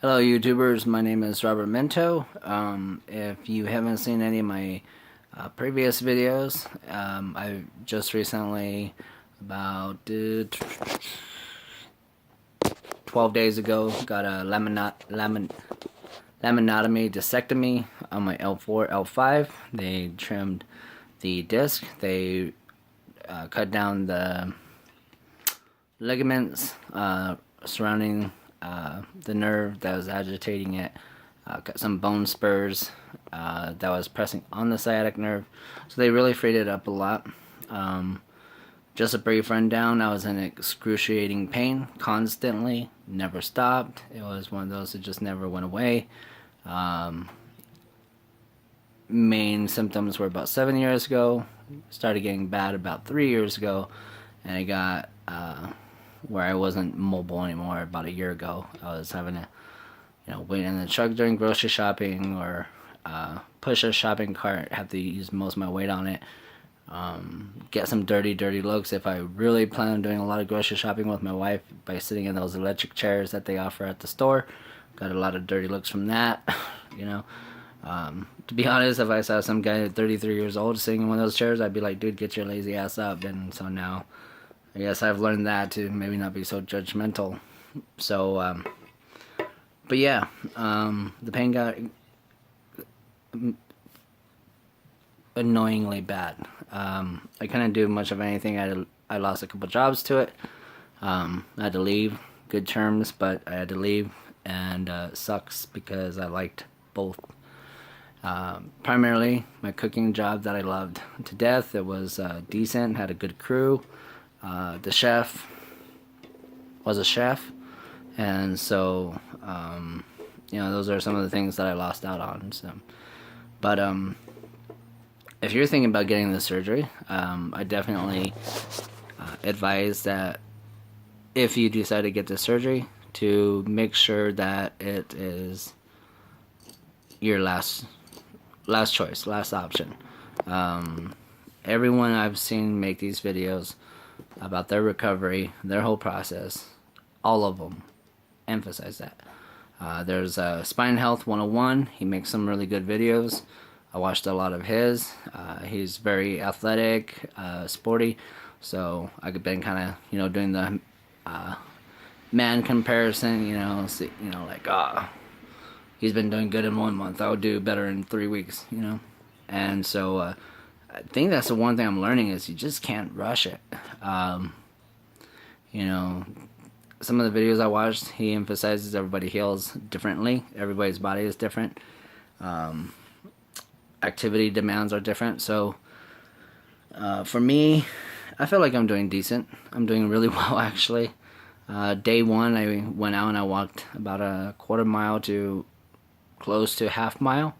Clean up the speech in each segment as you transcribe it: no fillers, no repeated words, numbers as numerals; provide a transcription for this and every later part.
Hello YouTubers, my name is Robert Minto. If you haven't seen any of my previous videos, I just recently, about 12 days ago, got a laminotomy discectomy on my L4, L5. They trimmed the disc, they cut down the ligaments surrounding the nerve that was agitating it, got some bone spurs that was pressing on the sciatic nerve, so they really freed it up a lot. Just a brief rundown: I was in excruciating pain constantly, never stopped. It was one of those that just never went away. Main symptoms were about 7 years ago, started getting bad about 3 years ago, and I got where I wasn't mobile anymore about a year ago. I was having to, wait in the truck during grocery shopping, or push a shopping cart, have to use most of my weight on it. Get some dirty looks if I really plan on doing a lot of grocery shopping with my wife by sitting in those electric chairs that they offer at the store. Got a lot of dirty looks from that, To be honest, if I saw some guy at 33 years old sitting in one of those chairs, I'd be like, dude, get your lazy ass up. And so now, I guess I've learned that to maybe not be so judgmental. So, but yeah, the pain got annoyingly bad. I couldn't do much of anything. I lost a couple jobs to it. I had to leave, good terms, but I had to leave, and it sucks because I liked both. Primarily my cooking job that I loved to death. It was decent, had a good crew. The chef was a chef, and so those are some of the things that I lost out on. So, but if you're thinking about getting the surgery, I definitely advise that if you decide to get the surgery, to make sure that it is your last choice, last option. Everyone I've seen make these videos about their recovery, their whole process, all of them emphasize that. There's Spine Health 101. He makes some really good videos. I watched a lot of his. He's very athletic, sporty, so I've been kind of doing the man comparison. He's been doing good in 1 month, I'll do better in 3 weeks. And so I think that's the one thing I'm learning, is you just can't rush it. Some of the videos I watched, he emphasizes everybody heals differently. Everybody's body is different. Activity demands are different. So for me, I feel like I'm doing decent. I'm doing really well, actually. Day one, I went out and I walked about a quarter mile to close to half mile.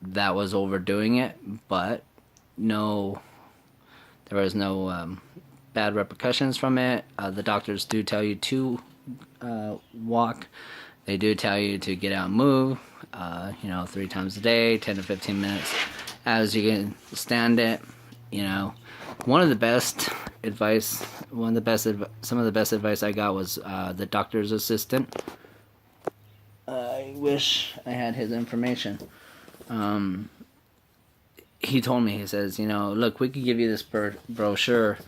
That was overdoing it, but there was no bad repercussions from it. The doctors do tell you to walk. They do tell you to get out and move, 3 times a day, 10 to 15 minutes as you can stand it. Some of the best advice I got was the doctor's assistant. I wish I had his information. He told me, he says, look, we could give you this brochure,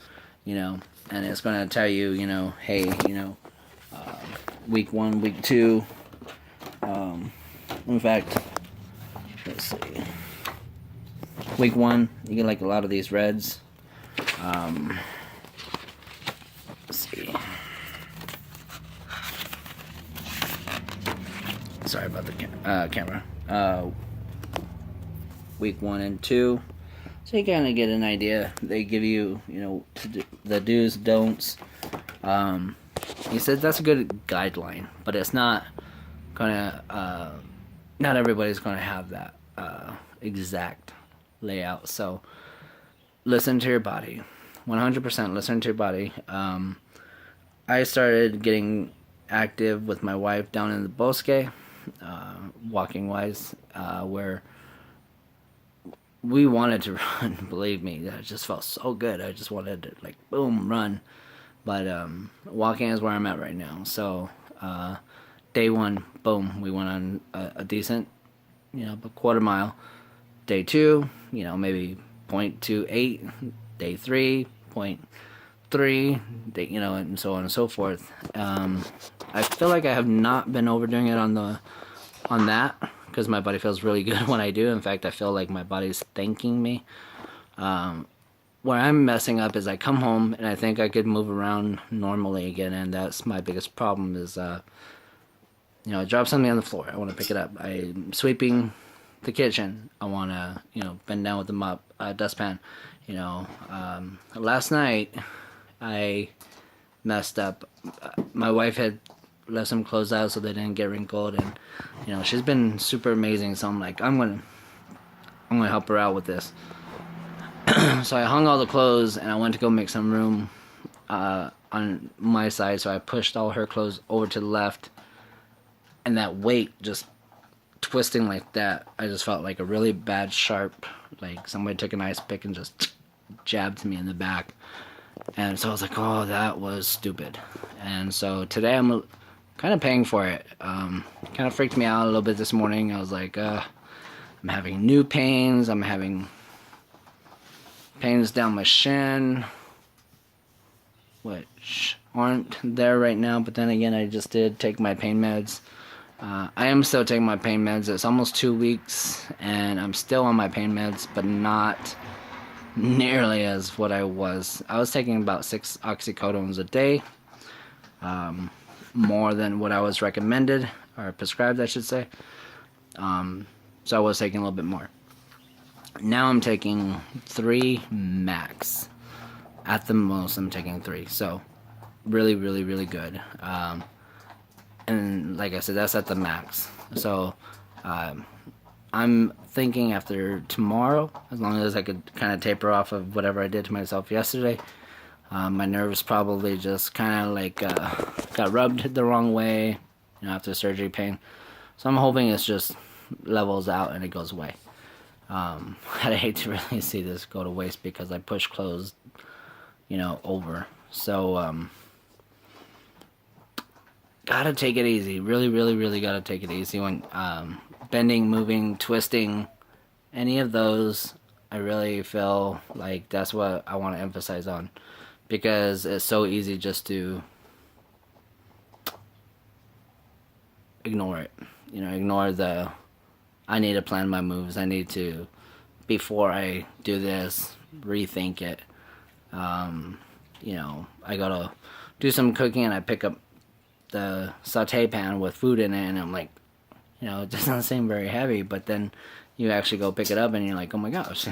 and it's going to tell you, hey, week 1, week 2. In fact, let's see. Week 1, you get like a lot of these reds. Let's see. Sorry about the camera. Week 1 and 2. So you kind of get an idea. They give you, the do's, don'ts. He said that's a good guideline, but it's not gonna. Not everybody's gonna have that exact layout. So listen to your body. 100% listen to your body. I started getting active with my wife down in the Bosque, walking wise, where we wanted to run. Believe me, that just felt so good. I just wanted to boom, run. But walking is where I'm at right now. So day 1, boom, we went on a decent, a quarter mile. Day 2, maybe 0.28. Day 3, 0.3. Day, and so on and so forth. I feel like I have not been overdoing it on that, because my body feels really good when I do. In fact, I feel like my body's thanking me. Where I'm messing up is I come home and I think I could move around normally again, and that's my biggest problem is, I drop something on the floor. I want to pick it up. I'm sweeping the kitchen. I want to, bend down with the mop, dustpan. Last night I messed up. My wife had left some clothes out so they didn't get wrinkled, and she's been super amazing. So I'm like, I'm gonna help her out with this. So I hung all the clothes and I went to go make some room on my side. So I pushed all her clothes over to the left, and that weight just twisting like that, I just felt like a really bad sharp, like somebody took an ice pick and just jabbed me in the back. And so I was like, oh, that was stupid. And so today I'm kind of paying for it. Kind of freaked me out a little bit this morning. I was like, I'm having new pains. I'm having pains down my shin, which aren't there right now. But then again, I just did take my pain meds. I am still taking my pain meds. It's almost 2 weeks, and I'm still on my pain meds, but not nearly as what I was. I was taking about 6 oxycodones a day, more than what I was recommended, or prescribed, I should say. So I was taking a little bit more. Now I'm taking 3 max. At the most, I'm taking 3. So, really, really, really good. And like I said, that's at the max. So I'm thinking after tomorrow, as long as I could kind of taper off of whatever I did to myself yesterday, my nerves probably just kind of like got rubbed the wrong way, after surgery pain. So I'm hoping it's just levels out and it goes away. I'd hate to really see this go to waste because I push clothes, over. So gotta take it easy. Really, really, really gotta take it easy when bending, moving, twisting, any of those. I really feel like that's what I want to emphasize on, because it's so easy just to ignore it. Ignore the, I need to plan my moves. I need to, before I do this, rethink it. I gotta do some cooking and I pick up the saute pan with food in it, and I'm like, it doesn't seem very heavy, but then you actually go pick it up and you're like, oh my gosh.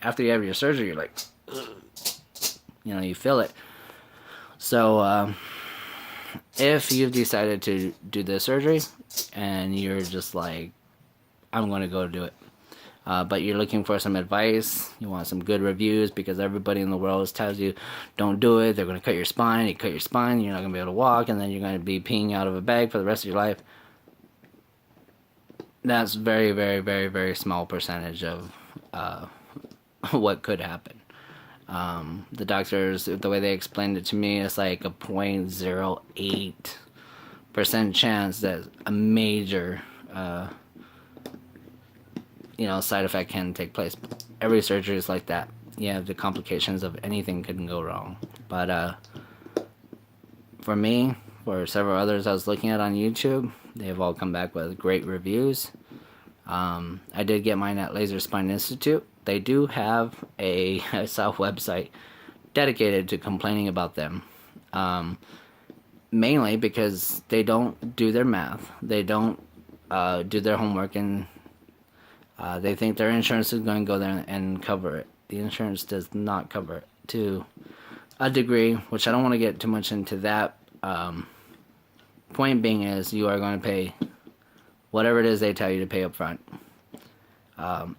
After you have your surgery, you're like, ugh. You feel it. So if you've decided to do this surgery and you're just like, I'm going to go do it, but you're looking for some advice, you want some good reviews, because everybody in the world tells you don't do it, they're going to cut your spine, you cut your spine, you're not going to be able to walk, and then you're going to be peeing out of a bag for the rest of your life. That's very, very, very, very small percentage of what could happen. The doctors, the way they explained it to me, it's like a 0.08% chance that a major side effect can take place. Every surgery is like that. The complications of anything can go wrong. But for me, for several others I was looking at on YouTube, they have all come back with great reviews. I did get mine at Laser Spine Institute. They do have I saw a website dedicated to complaining about them. Mainly because they don't do their math. They don't do their homework, and they think their insurance is going to go there and cover it. The insurance does not cover it to a degree, which I don't want to get too much into that. Point being is, you are going to pay whatever it is they tell you to pay up front.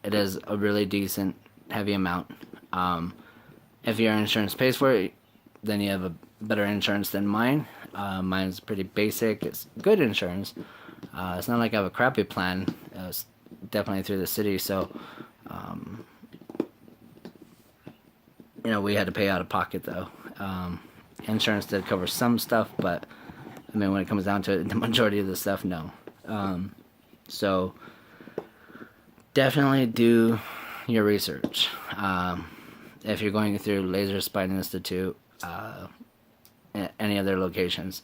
It is a really decent, heavy amount. If your insurance pays for it, then you have a better insurance than mine. Mine's pretty basic. It's good insurance. It's not like I have a crappy plan. It's definitely through the city, so we had to pay out of pocket though. Insurance did cover some stuff, but I mean, when it comes down to it, the majority of the stuff, no. So definitely do your research. If you're going through Laser Spine Institute, any other locations.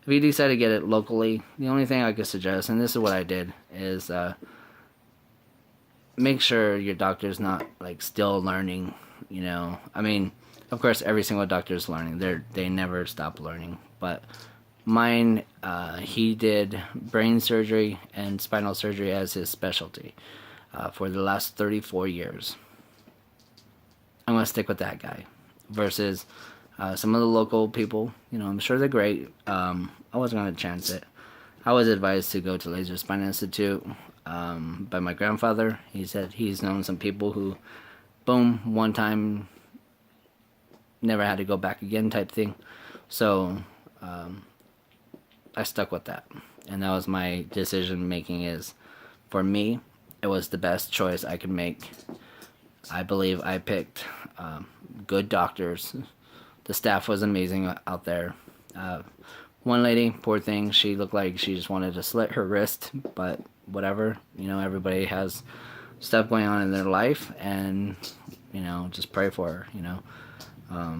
If you decide to get it locally, the only thing I could suggest, and this is what I did, is make sure your doctor's not like still learning. You know, I mean, of course, every single doctor is learning. They never stop learning. But mine, he did brain surgery and spinal surgery as his specialty for the last 34 years. I'm gonna stick with that guy versus some of the local people. You know, I'm sure they're great. I wasn't gonna chance it. I was advised to go to Laser Spine Institute by my grandfather. He said he's known some people who, boom, one time, never had to go back again type thing. So I stuck with that, and that was my decision making. Is for me, it was the best choice I could make. I believe I picked good doctors. The staff was amazing out there. One lady, poor thing, she looked like she just wanted to slit her wrist, but whatever. You know, everybody has stuff going on in their life, and, you know, just pray for her, you know. I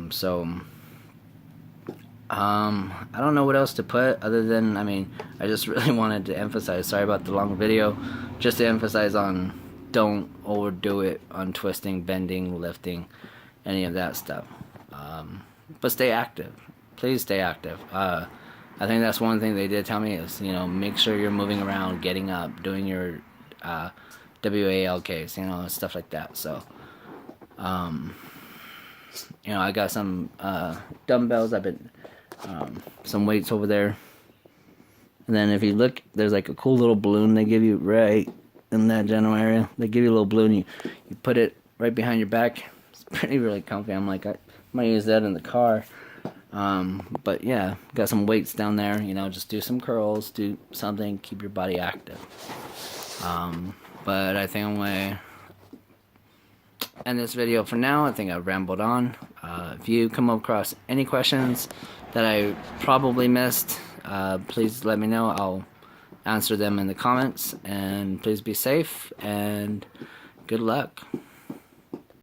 don't know what else to put other than, I mean, I just really wanted to emphasize, sorry about the long video, just to emphasize on don't overdo it on twisting, bending, lifting, any of that stuff. But stay active. Please stay active. I think that's one thing they did tell me is, you know, make sure you're moving around, getting up, doing your WALKs, you know, stuff like that. So, you know, I got some dumbbells. I've been some weights over there. And then if you look, there's like a cool little balloon they give you right in that general area. They give you a little balloon. You put it right behind your back. It's pretty really comfy. I'm like, I might use that in the car. But yeah, got some weights down there. You know, just do some curls, do something, keep your body active. But I think I'm gonna end this video for now. I think I've rambled on. If you come across any questions that I probably missed, please let me know. I'll answer them in the comments, and please be safe and good luck.